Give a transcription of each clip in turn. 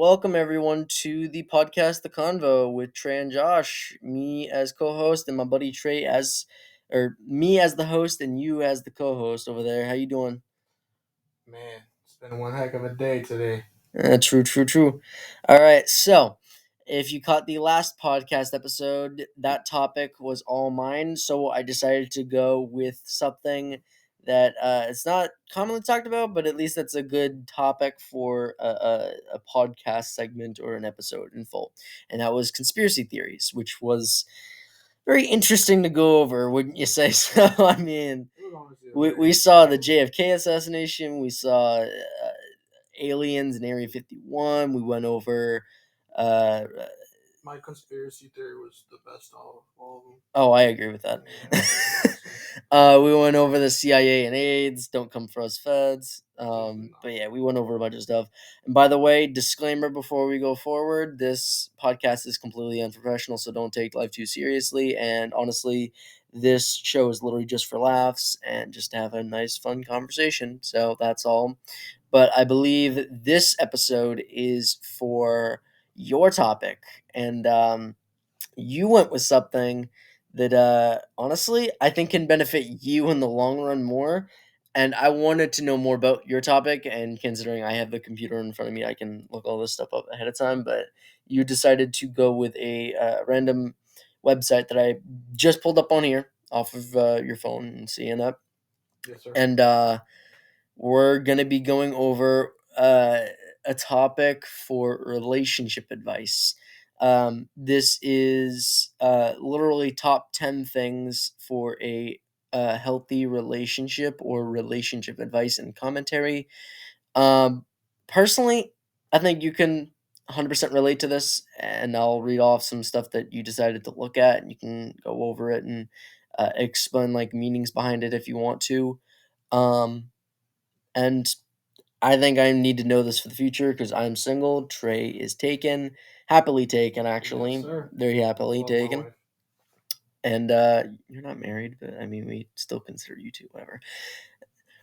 welcome everyone to the podcast, The Convo with Trey and Josh. Me as co-host and my buddy Trey me as the host and you as the co-host over there. How you doing? Man, it's been one heck of a day today. True. All right, so if you caught the last podcast episode, that topic was all mine. So I decided to go with something that it's not commonly talked about, but at least that's a good topic for a podcast segment or an episode in full. And that was conspiracy theories, which was very interesting to go over, wouldn't you say? So, I mean, It was honestly a we very saw the interesting. JFK assassination. We saw aliens in Area 51. We went over. Uh, My conspiracy theory was the best out of all of them. oh, I agree with that. Yeah, it was awesome. We went over the CIA and AIDS. Don't come for us, feds. Definitely But not. yeah, we went over a bunch of stuff. And by the way, disclaimer before we go forward: this podcast is completely unprofessional, so don't take life too seriously. And honestly, this show is literally just for laughs and just to have a nice, fun conversation. So that's all. But I believe this episode is for your topic, and you went with something that honestly I think can benefit you in the long run more. And I wanted to know more about your topic, and considering I have the computer in front of me, I can look all this stuff up ahead of time. But you decided to go with a random website that I just pulled up on here off of your phone and seeing up, Yes, sir. and we're going to be going over a topic for relationship advice. This is literally top 10 things for a healthy relationship or relationship advice and commentary. Um, Personally, I think you can 100% relate to this, and I'll read off some stuff that you decided to look at, and you can go over it and explain like meanings behind it if you want to. Um, and I think I need to know this for the future because I'm single. Trey is taken, happily taken, Yes, actually, sir. very I happily love my taken. wife. And you're not married, but I mean, we still consider you two, whatever.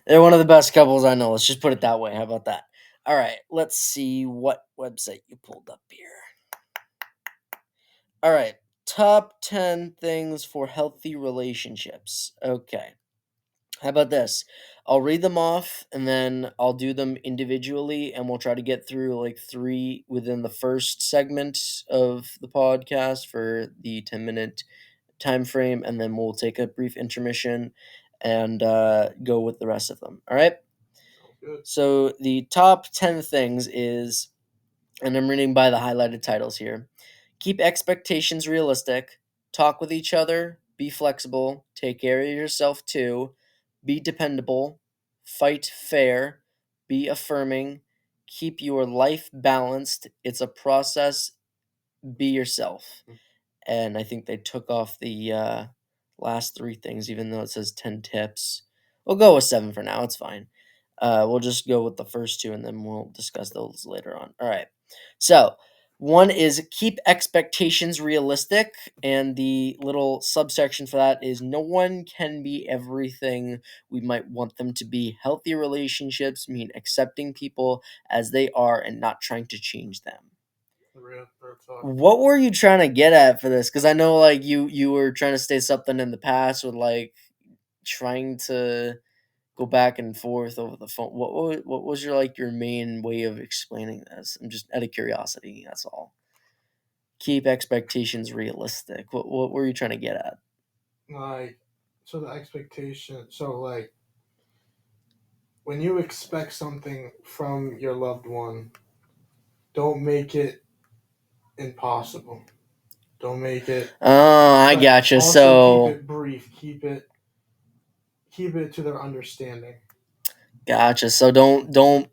They're one of the best couples I know. Let's just put it that way. How about that? All right, let's see what website you pulled up here. All right, top 10 things for healthy relationships. Okay. How about this? I'll read them off and then I'll do them individually and we'll try to get through like three within the first segment of the podcast for the 10-minute time frame, and then we'll take a brief intermission and go with the rest of them. All right? Sounds good. So the top 10 things is, and I'm reading by the highlighted titles here: keep expectations realistic, talk with each other, be flexible, take care of yourself too, be dependable, fight fair, be affirming, keep your life balanced. It's a process, be yourself. And I think they took off the last three things, even though it says 10 tips. We'll go with seven for now. It's fine. We'll just go with the first two and then we'll discuss those later on. All right. So, one is keep expectations realistic. And the little subsection for that is no one can be everything we might want them to be. Healthy relationships mean accepting people as they are and not trying to change them. Real talk. What were you trying to get at for this? Because I know like you were trying to say something in the past with like trying to go back and forth over the phone. What was your like your main way of explaining this? I'm just out of curiosity. That's all. Keep expectations realistic. What were you trying to get at? Like, so the expectation. So like, when you expect something from your loved one, don't make it impossible. Don't make it. Oh, I But gotcha. also keep So it brief. Keep it to their understanding. gotcha. So don't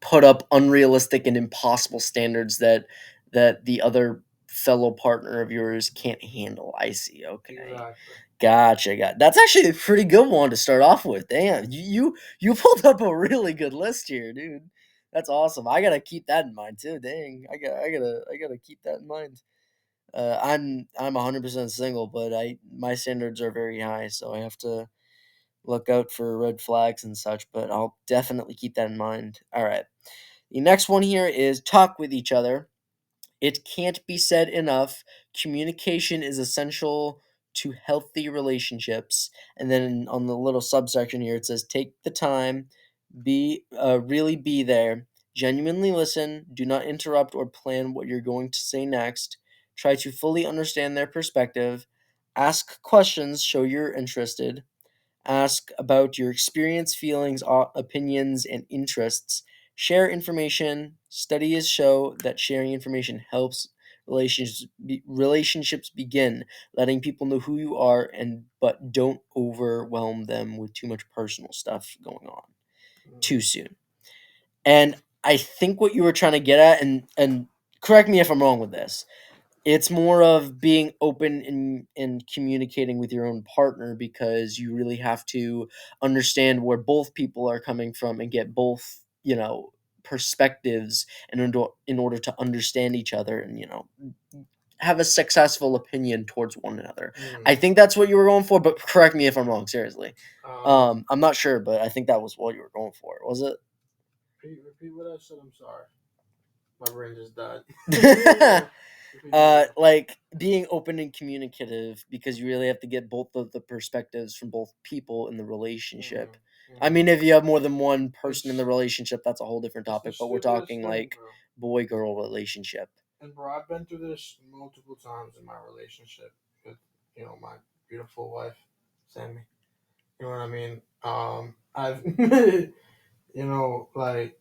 put up unrealistic and impossible standards that the other fellow partner of yours can't handle. I see. Okay. Exactly. Gotcha. That's actually a pretty good one to start off with. Damn, you pulled up a really good list here, dude. That's awesome. I gotta keep that in mind too. Dang, I gotta keep that in mind. I'm 100% single, but I my standards are very high, so I have to look out for red flags and such. But I'll definitely keep that in mind. All right. The next one here is talk with each other. It can't be said enough. Communication is essential to healthy relationships. And then on the little subsection here, it says take the time, really be there, genuinely listen, do not interrupt or plan what you're going to say next. Try to fully understand their perspective. Ask questions, show you're interested. Ask about your experience, feelings, opinions, and interests. Share information. Studies show that sharing information helps relationships begin, letting people know who you are and but don't overwhelm them with too much personal stuff going on too soon. And I think what you were trying to get at, and correct me if I'm wrong with this, it's more of being open and communicating with your own partner because you really have to understand where both people are coming from and get both, perspectives in order to understand each other and, have a successful opinion towards one another. I think that's what you were going for, but correct me if I'm wrong, seriously. I'm not sure, but I think that was what you were going for. Was it? Repeat what I said. I'm sorry. My brain just died. Like being open and communicative because you really have to get both of the perspectives from both people in the relationship. I mean, if you have more than one person in the relationship, that's a whole different topic. But we're talking like boy girl relationship. And bro, I've been through this multiple times in my relationship with my beautiful wife, Sammy. You know what I mean? I've like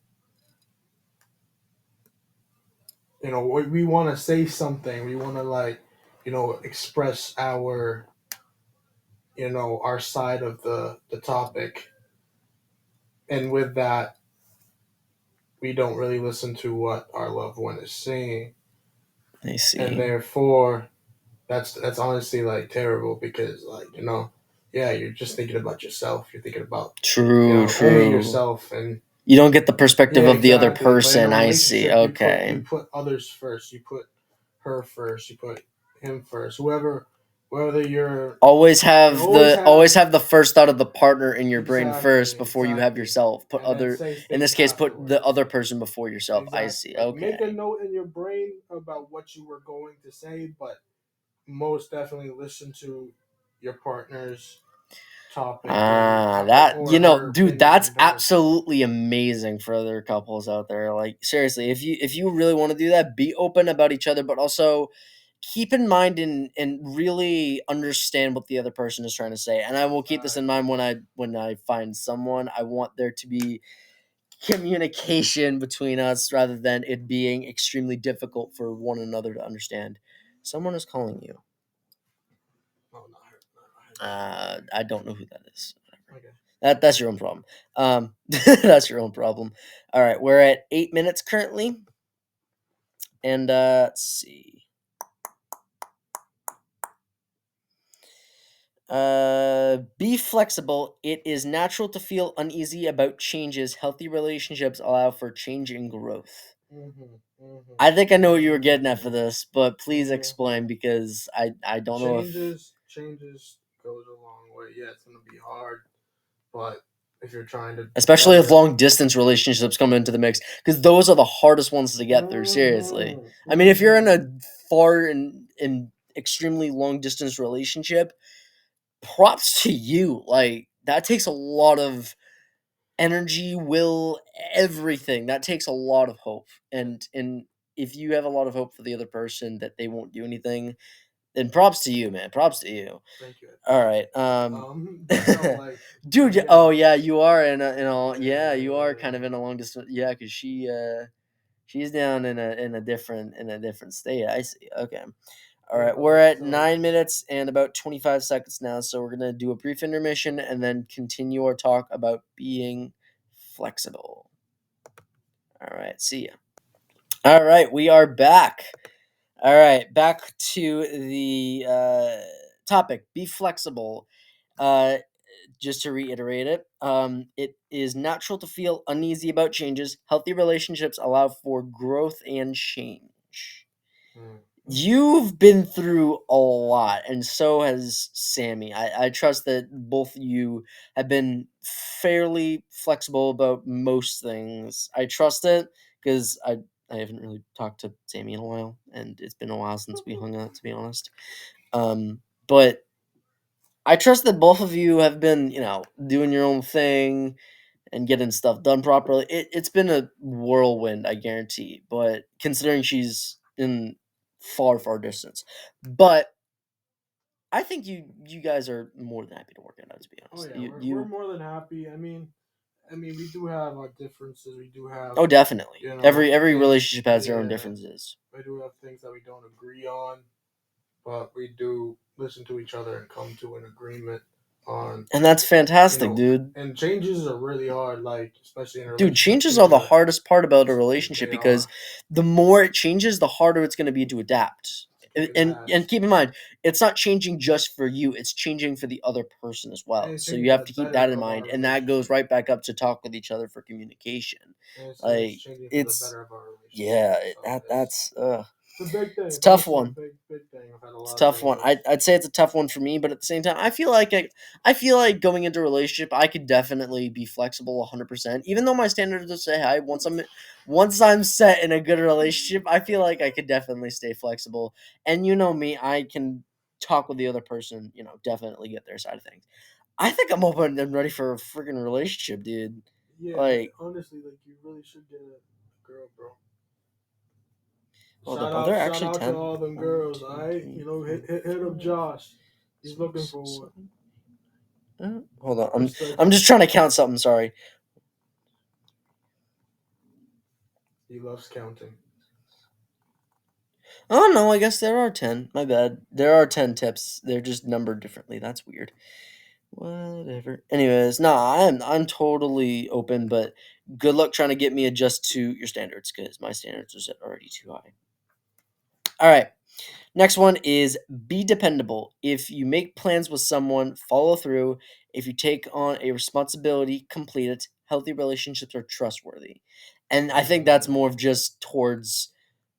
we want to say something. We want to express our side of the topic, and with that, we don't really listen to what our loved one is saying. I see. And therefore, that's honestly like terrible because yeah, you're just thinking about yourself. You're thinking about true. only yourself, and you don't get the perspective yeah, of the other exactly. But in person. a I see. relationship, Okay. you put others first. You put her first. You put him first. Whether you're Always have always have the first thought of the partner in your brain first exactly, before you have yourself. Put and then other say in this things case, put the afterwards. other person before yourself. I see. Exactly. Like make a Okay. note in your brain about what you were going to say, but most definitely listen to your partner's topic and That or her dude, opinion that's and don't. absolutely amazing for other couples out there. Like seriously, if you really want to do that, be open about each other, but also keep in mind and really understand what the other person is trying to say. And I will keep this in mind when I find someone. I want there to be communication between us rather than it being extremely difficult for one another to understand. Someone is calling you. Oh, not her. I don't know who that is. Okay. That's your own problem. That's your own problem. All right, we're at 8 minutes currently, and let's see. Be flexible. It is natural to feel uneasy about changes. Healthy relationships allow for change and growth. I think I know what you were getting at for this, but please explain because I don't know if Changes goes a long way. Yeah, it's gonna be hard, but if you're trying to especially if long distance relationships come into the mix because those are the hardest ones to get through, seriously. I mean, if you're in a far and extremely long distance relationship, props to you. Like that takes a lot of energy, will, everything. That takes a lot of hope. And if you have a lot of hope for the other person that they won't do anything, then props to you, man. Props to you. Thank you. All right. But no, like, dude. yeah. Oh yeah, you are yeah, you are yeah. kind of in a long distance. Yeah, because she's down in a different state. I see. Okay. All right, we're at 9 minutes and about 25 seconds now, so we're gonna do a brief intermission and then continue our talk about being flexible. All right, see ya. All right, we are back. All right, back to the topic. Be flexible. Uh, just to reiterate it, it is natural to feel uneasy about changes. Healthy relationships allow for growth and change. You've been through a lot, and so has Sammy. I trust that both of you have been fairly flexible about most things. I trust it because I haven't really talked to Sammy in a while, and it's been a while since we hung out, to be honest. But I trust that both of you have been, doing your own thing and getting stuff done properly. It's been a whirlwind, I guarantee. But considering she's in far, far distance, but I think you guys are more than happy to work it out. To be Oh honest, yeah, we're you more than happy. I mean, we do have our differences. We do have, oh definitely every things. relationship has their own Yeah, differences. we do have things that we don't agree on, but we do listen to each other and come to an agreement on, And that's you fantastic, know. dude. And changes are really hard, like especially in a Dude, relationship. changes are Changes the are hardest part about a relationship they because are the more it changes, the harder it's going to be to adapt. it can And last, keep in mind, it's not changing just for you; it's changing for the other person as and well. it's So changing you for have the to keep that better in of mind, our and that goes relationship, right back up to talk with each other for communication. and it's Like changing for the it's better of our relationship. yeah, So that's it's a big thing. it's a It's tough honestly a one. big thing. I've had a It's a lot of tough one. breakups. I'd say it's a tough one for me, but at the same time, I feel like going into a relationship, I could definitely be flexible 100%. Even though my standards are say high, once I'm set in a good relationship, I feel like I could definitely stay flexible. And you know me, I can talk with the other person. Definitely get their side of things. I think I'm open and ready for a freaking relationship, dude. Yeah, Like, honestly, like you really should get a girl, bro. hold up, are there Shout actually out to 10? all them One, girls. All two, right, three, four, hit up five, Josh. He's looking six, for one. seven. Hold on, I'm Respectfully, just trying to count something. Sorry. he loves counting. Oh no, I guess there are 10. My bad. There are 10 tips. They're just numbered differently. That's weird. Whatever. Anyways, nah, I'm totally open, but good luck trying to get me adjust to your standards because my standards are set already too high. All right. Next one is be dependable. If you make plans with someone, follow through. If you take on a responsibility, complete it. Healthy relationships are trustworthy. And I think that's more of just towards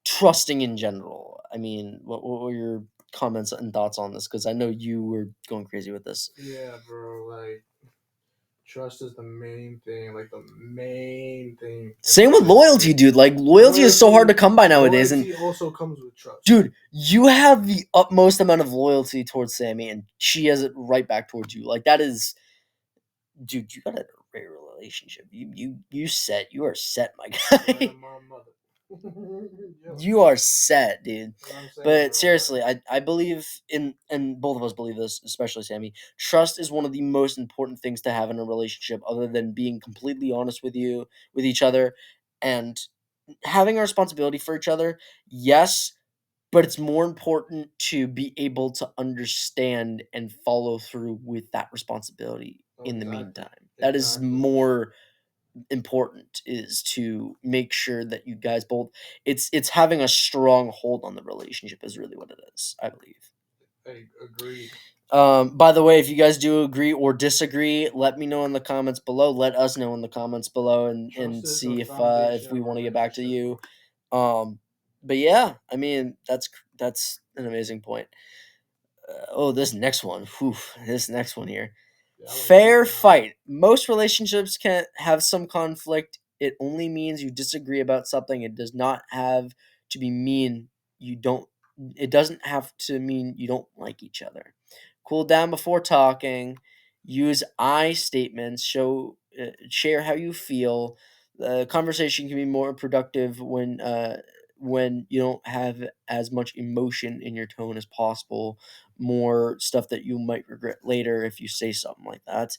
trusting in general. I mean, what were your comments and thoughts on this? Because I know you were going crazy with this. Yeah, bro. Like trust is the main thing. Like the main thing in a Same with loyalty, relationship. dude. Like loyalty is so hard to Loyalty, come by nowadays, and loyalty also comes with trust. dude, you have the utmost amount of loyalty towards Sammy, and she has it right back towards you. Like that is, dude, you got a great relationship. You are set, my Better guy. than my mother. You are set, dude. What I'm saying, But bro. seriously, I believe in, and both of us believe this, especially Sammy. Trust is one of the most important things to have in a relationship, other than being completely honest with each other, and having a responsibility for each other. Yes, but it's more important to be able to understand and follow through with that responsibility Oh, in the exactly, meantime. That is exactly. more important, is to make sure that you guys both, it's having a strong hold on the relationship is really what it is, I believe. Hey, agreed. By the way, if you guys do agree or disagree, let me know in the comments below. Let us know in the comments below, and Trust is the see if foundation we of a want to get back to relationship, you. bro. But yeah, I mean that's an amazing point. Oh, this next one. Whew, this next one here. Yeah, I like Fair keeping on. fight. Most relationships can have some conflict. It only means you disagree about something. It does not have to be mean you don't it doesn't have to mean you don't like each other. Cool down before talking. Use I statements. Share how you feel. The conversation can be more productive when you don't have as much emotion in your tone as possible. More stuff that you might regret later if you say something like that.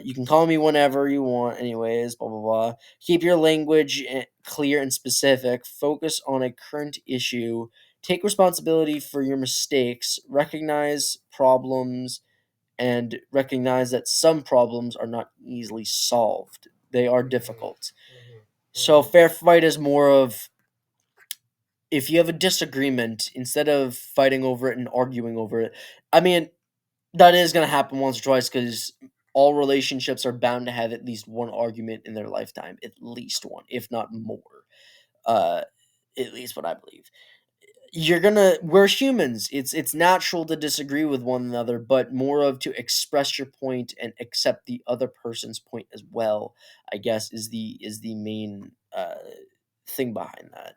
You can call me whenever you want, anyways, blah, blah, blah. Keep your language clear and specific. Focus on a current issue. Take responsibility for your mistakes. Recognize problems and recognize that some problems are not easily solved, they are Mhm, difficult. mhm, So, mhm. fair fight is more of, if you have a disagreement, instead of fighting over it and arguing over it, I mean, that is going to happen once or twice because all relationships are bound to have at least one argument in their lifetime, at least one, if not more. Uh, at least what I believe. We're humans. It's natural to disagree with one another, but more of to express your point and accept the other person's point as well, I guess is the main thing behind that.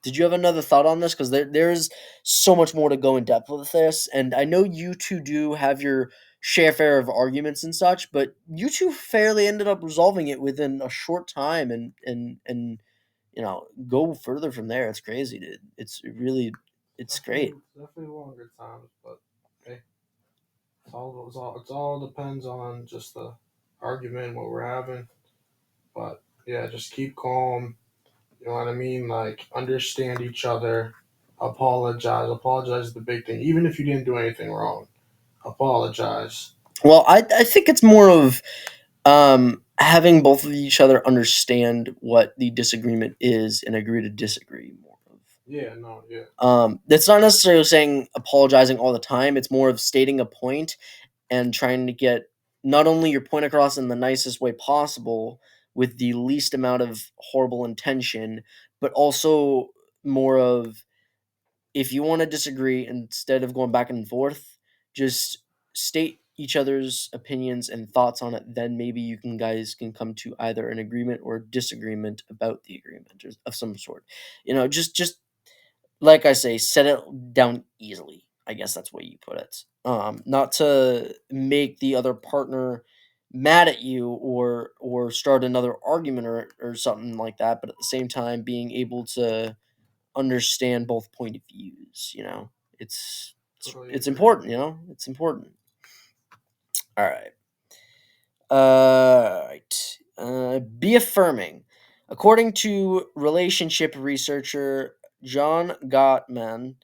Did you have another thought on this? Because there's so much more to go in depth with this, and I know you two do have your share of arguments and such, but you two fairly ended up resolving it within a short time, and go further from there. It's crazy, dude. It's great. Definitely longer times, but hey, it's all depends on just the argument what we're having. But yeah, just keep calm. You know what I mean? Like understand each other. Apologize. Apologize is the big thing. Even if you didn't do anything wrong, apologize. Well, I think it's more of having both of each other understand what the disagreement is and agree to disagree more of. Yeah, no, yeah. That's not necessarily saying apologizing all the time. It's more of stating a point and trying to get not only your point across in the nicest way possible with the least amount of horrible intention, but also more of, if you want to disagree, instead of going back and forth, just state each other's opinions and thoughts on it. Then maybe you can guys can come to either an agreement or disagreement about the agreement of some sort. Just like I say, set it down easily. I guess that's the way you put it. Not to make the other partner mad at you or start another argument or something like that, but at the same time being able to understand both point of views. Totally It's agree. important. It's important. All right. Right. Be affirming. According to relationship researcher John Gottman,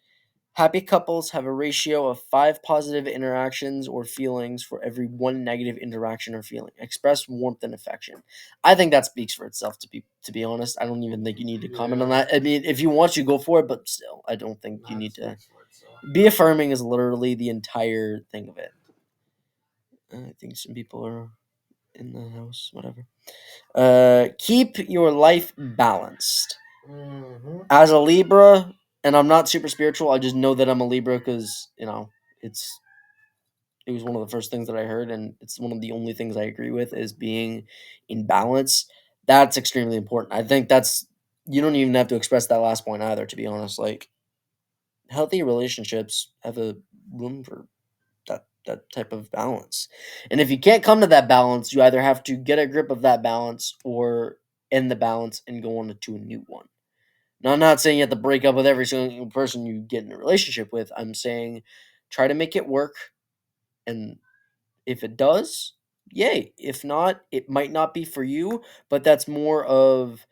happy couples have a ratio of 5 positive interactions or feelings for every 1 negative interaction or feeling. Express warmth and affection. I think that speaks for itself. To be honest, I don't even think you need to comment on Yeah, that. I mean, if you want to go for it, but still, I don't think you that need to. speaks for itself. Be affirming is literally the entire thing of it. I think some people are in the house. Whatever. Keep your life balanced. Mm-hmm. As a Libra, and I'm not super spiritual. I just know that I'm a Libra because it's it was one of the first things that I heard, and it's one of the only things I agree with is being in balance. That's extremely important. I think that's you don't even have to express that last point either. To be honest, like healthy relationships have a room for that type of balance, and if you can't come to that balance, you either have to get a grip of that balance or end the balance and go on to a new one. Now, I'm not saying you have to break up with every single person you get in a relationship with. I'm saying try to make it work, and if it does, yay. If not, it might not be for you, but that's more of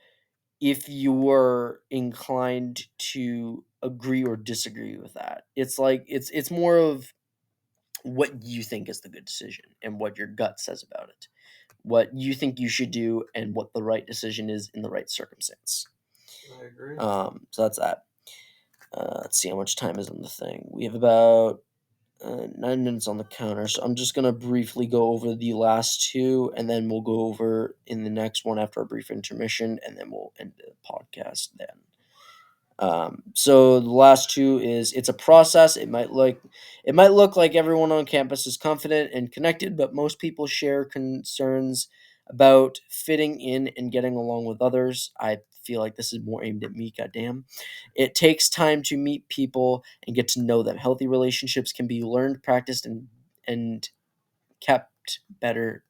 if you were inclined to agree or disagree with that. It's like it's more of what you think is the good decision and what your gut says about it. What you think you should do and what the right decision is in the right circumstance. I agree. So that's that. Let's see how much time is on the thing. We have about 9 minutes on the counter, so I'm just gonna briefly go over the last two, and then we'll go over in the next one after a brief intermission, and then we'll end the podcast then. So the last two is it's a process. It might look like everyone on campus is confident and connected, but most people share concerns about fitting in and getting along with others. I feel like this is more aimed at me. Goddamn, it takes time to meet people and get to know them. Healthy relationships can be learned, practiced, and kept better.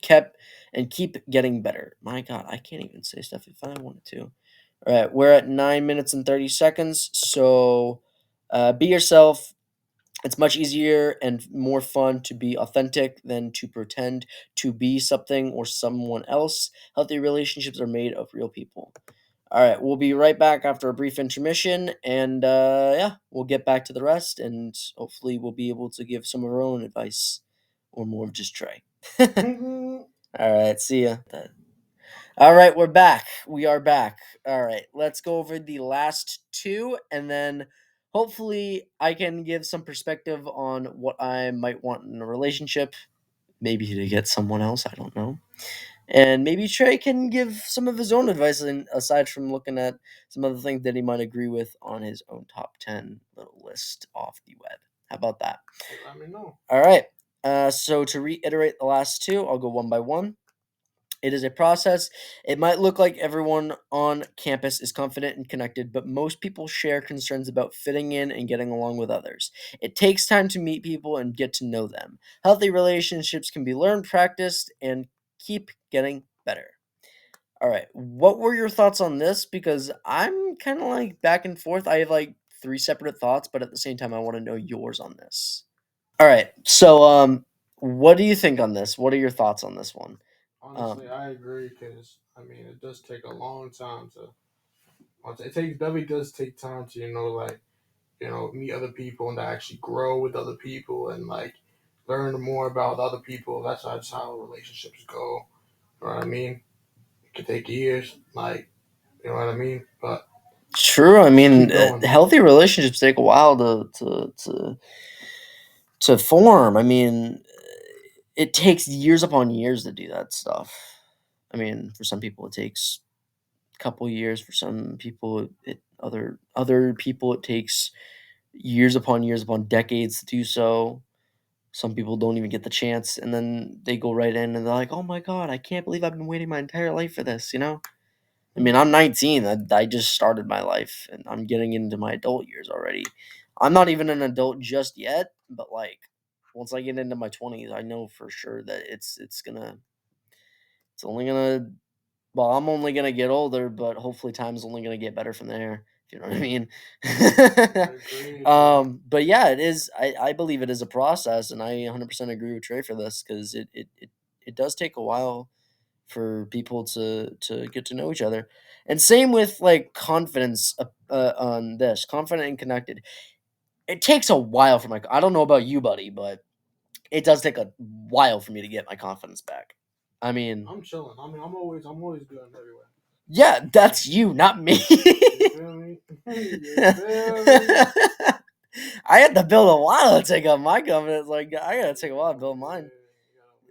Kept and keep getting better. My God, I can't even say stuff if I wanted to. All right, we're at 9 minutes and 30 seconds. So be yourself. It's much easier and more fun to be authentic than to pretend to be something or someone else. Healthy relationships are made of real people. All right, we'll be right back after a brief intermission, and yeah, we'll get back to the rest, and hopefully, we'll be able to give some of our own advice, or more of just Trey. Mm-hmm. All right, see ya. All right, we're back. We are back. All right, let's go over the last two, and then hopefully I can give some perspective on what I might want in a relationship. Maybe to get someone else, I don't know. And maybe Trey can give some of his own advice, and aside from looking at some other things that he might agree with on his own top 10 little list off the web. How about that? Let me know. All right. So to reiterate the last two, I'll go one by one. It is a process. It might look like everyone on campus is confident and connected, but most people share concerns about fitting in and getting along with others. It takes time to meet people and get to know them. Healthy relationships can be learned, practiced, and keep getting better. All right. What were your thoughts on this? Because I'm kind of like back and forth. I have like three separate thoughts, but at the same time, I want to know yours on this. All right. So, what do you think on this? What are your thoughts on this one? Honestly, Um, I agree because I mean it does take a long time to. It takes definitely does take time to like meet other people and to actually grow with other people and like learn more about other people. That's how relationships go. You know what I mean? It could take years, like you know what I mean. But True. I just mean, keep going. healthy relationships take a while to form. I mean, it takes years upon years to do that stuff. I mean, for some people, it takes a couple years. For some people, other people, it takes years upon decades to do so. Some people don't even get the chance, and then they go right in, and they're like, "Oh my god, I can't believe I've been waiting my entire life for this." You know. I mean, I'm 19. I just started my life, and I'm getting into my adult years already. I'm not even an adult just yet, but like once I get into my 20s, I know for sure that it's only gonna well, I'm only gonna get older, but hopefully time's only gonna get better from there. If you know what I mean. Agreed. But yeah, it is. I believe it is a process, and I 100% agree with Trey for this because it does take a while for people to get to know each other. And same with like confidence on this, confident and connected. It takes a while for my. I don't know about you, buddy, but it does take a while for me to get my confidence back. I mean, I'm chilling. I mean, I'm always good everywhere. yeah, Yeah. that's you, not me. You feel me? You feel me? I had to build a while to take up my confidence. Like I gotta take a You while to gotta build mine. wait.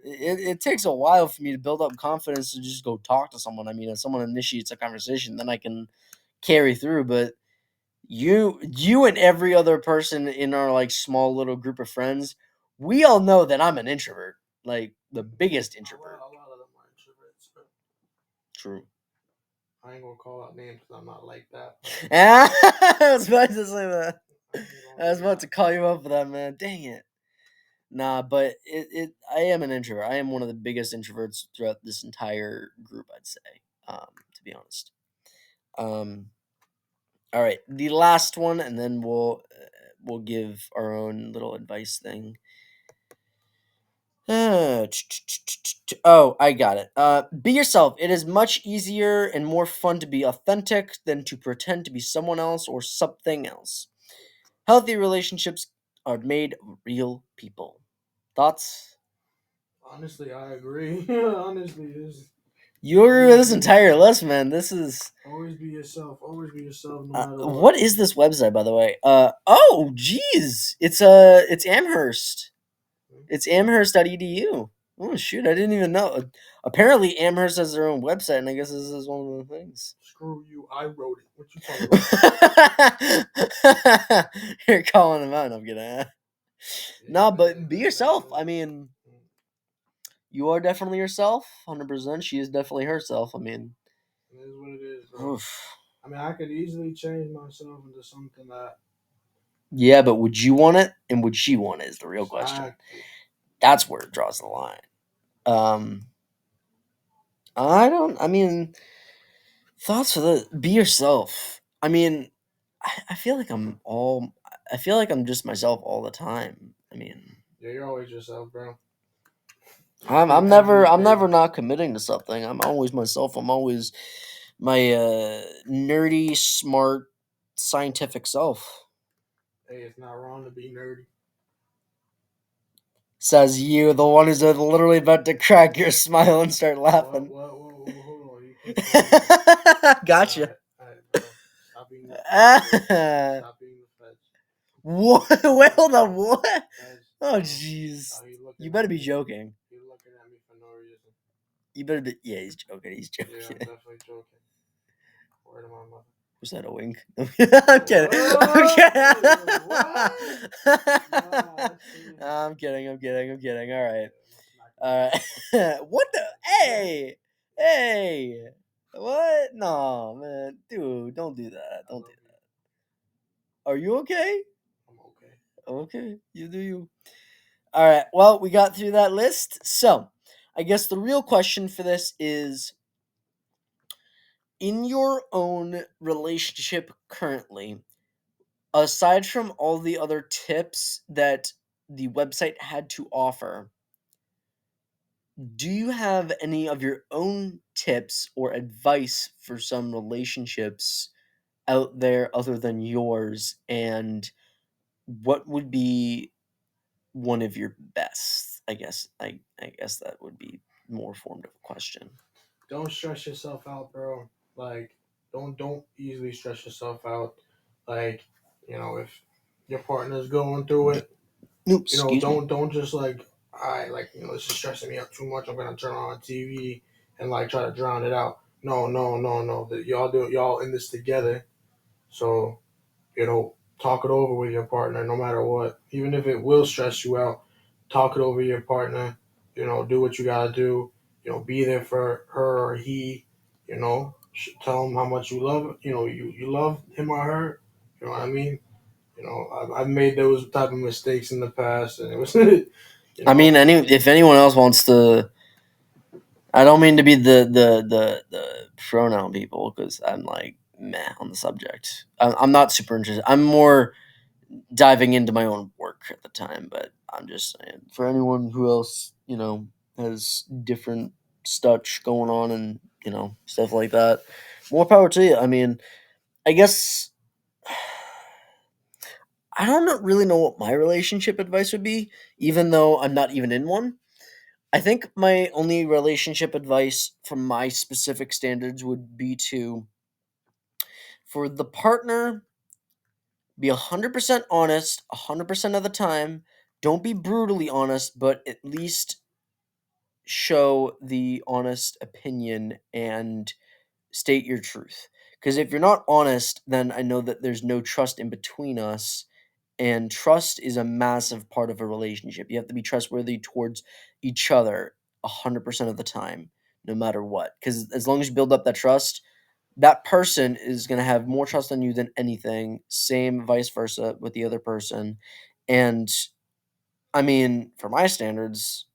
You gotta It takes a while for me to build up confidence to just go talk to someone. I mean, if someone initiates a conversation, then I can carry through. But you and every other person in our like small little group of friends, we all know that I'm an introvert, like the biggest introvert. A lot of them are introverts, but True. I ain't gonna call out names because I'm not like that. But I was about to say that. I ain't gonna I was do about to that. call you up for that, man. Dang it. Nah, but I am an introvert. I am one of the biggest introverts throughout this entire group, I'd say. To be honest. Um, all right, the last one, and then we'll give our own little advice thing. Oh, I got it. Be yourself. It is much easier and more fun to be authentic than to pretend to be someone else or something else. Healthy relationships are made of real people. Thoughts? Honestly, I agree. Honestly, this You agree with always this be entire yourself. list, man. This is Always be yourself. Always be yourself, no matter what. what is this website, by the way? Oh, geez, it's Amherst. It's Amherst.edu. Oh shoot, I didn't even know. Apparently, Amherst has their own website, and I guess this is one of the things. Screw you. I wrote it. What you talking about? You're calling them out. I'm kidding. No, but be That's yourself. actually. I mean, you are definitely yourself. 100%. She is definitely herself. I mean, It is what it is, bro. oof. I mean, I could easily change myself into something that Yeah, but would you want it, and would she want it? Is the real question. exactly. That's where it draws the line. Um, I don't. I mean, thoughts for the be yourself. I mean, I feel like I'm all. I feel like I'm just myself all the time. I mean, Yeah, you're always yourself, bro. In I'm never everything. not committing to something. I'm always myself. I'm always my nerdy, smart, scientific self. Hey, it's not wrong to be nerdy. Says you, the one who's literally about to crack your smile and start What? laughing. What? Whoa, hold on. You put that on me. Gotcha. All right, bro. Stop being the feds, bro. Stop being the feds. What? Wait, hold on. What? Feds, Oh, bro. jeez. Oh, he You looking better at be me. joking. He looking at me for no reason. You better be. Yeah, he's joking. He's Yeah, I'm joking. definitely joking. Word of my mother. Was that a wink? I'm kidding. I'm What? What? Nah, that's kidding. serious. I'm kidding. I'm kidding. I'm kidding. All right. Yeah, I'm gonna smack you in All the mouth. right. What the? Hey. Hey, what? No, man, dude, don't do that. I Don't do love you. that. Are you okay? I'm okay. Okay, you do you. All right. Well, we got through that list. So, I guess the real question for this is in your own relationship currently, aside from all the other tips that the website had to offer, do you have any of your own tips or advice for some relationships out there other than yours? And what would be one of your best? I guess that would be more formed of a question. Don't stress yourself out, bro. Like, don't easily stress yourself out. Like, if your partner's going through it, Nope, excuse me. don't just like, I like, this is stressing me out too much. I'm gonna turn on TV and like try to drown it out. No, no, no, no. That y'all in this together. So talk it over with your partner no matter what. Even if it will stress you out, talk it over with your partner. Do what you gotta do. Be there for her or he. Tell him how much you love. You love him or her. You know what I mean? I've made those type of mistakes in the past, and it was, I mean, if anyone else wants to, I don't mean to be the pronoun people because I'm like meh on the subject. I'm not super interested. I'm more diving into my own work at the time, but I'm just saying for anyone who else has different stuff going on and stuff like that, more power to you. I mean, I guess I don't really know what my relationship advice would be, even though I'm not even in one. I think my only relationship advice from my specific standards would be to, for the partner, be 100% honest 100% of the time. Don't be brutally honest, but at least show the honest opinion and state your truth. Because if you're not honest, then I know that there's no trust in between us. And trust is a massive part of a relationship. You have to be trustworthy towards each other 100% of the time, no matter what. Because as long as you build up that trust, that person is going to have more trust on you than anything. Same vice versa with the other person. And I mean, for my standards,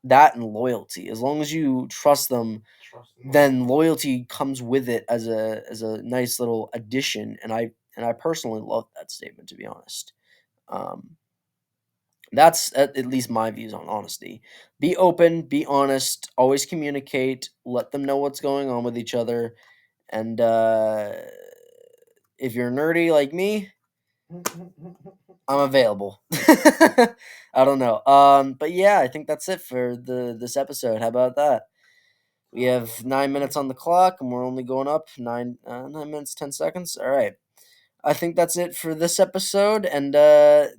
that and loyalty. As long as you trust them, trust and then loyalty. loyalty comes with it as a nice little addition. And I personally love that statement, to be honest. Um, that's at least my views on honesty. Be open, be honest, always communicate, let them know what's going on with each other. And if you're nerdy like me, I'm available. I don't know. But yeah, I think that's it for this episode. How about that? We Sounds have good. 9 minutes on the clock, and we're only going up 9 minutes 10 seconds. All right. I think that's it for this episode, and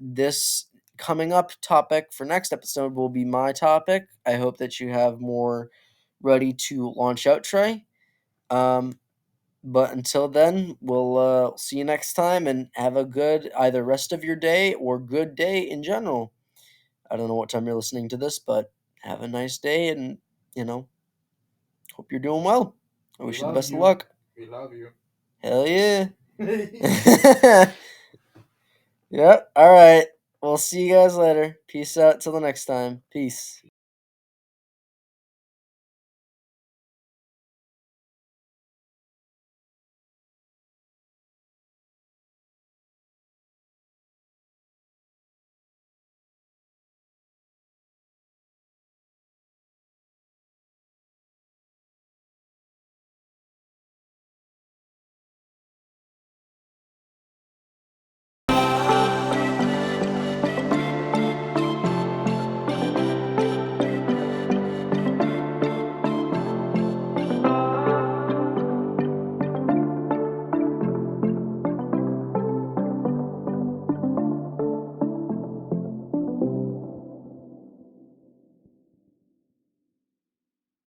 this coming up topic for next episode will be my topic. I hope that you have more ready to launch out, Trey. Um, but until then, we'll see you next time, and have a good either rest of your day or good day in general. I don't know what time you're listening to this, but have a nice day, and you know, hope you're doing well. I We wish you the love best of you. luck. We love you. Hell yeah. Yep. All right. We'll see you guys later. Peace out till the next time. Peace.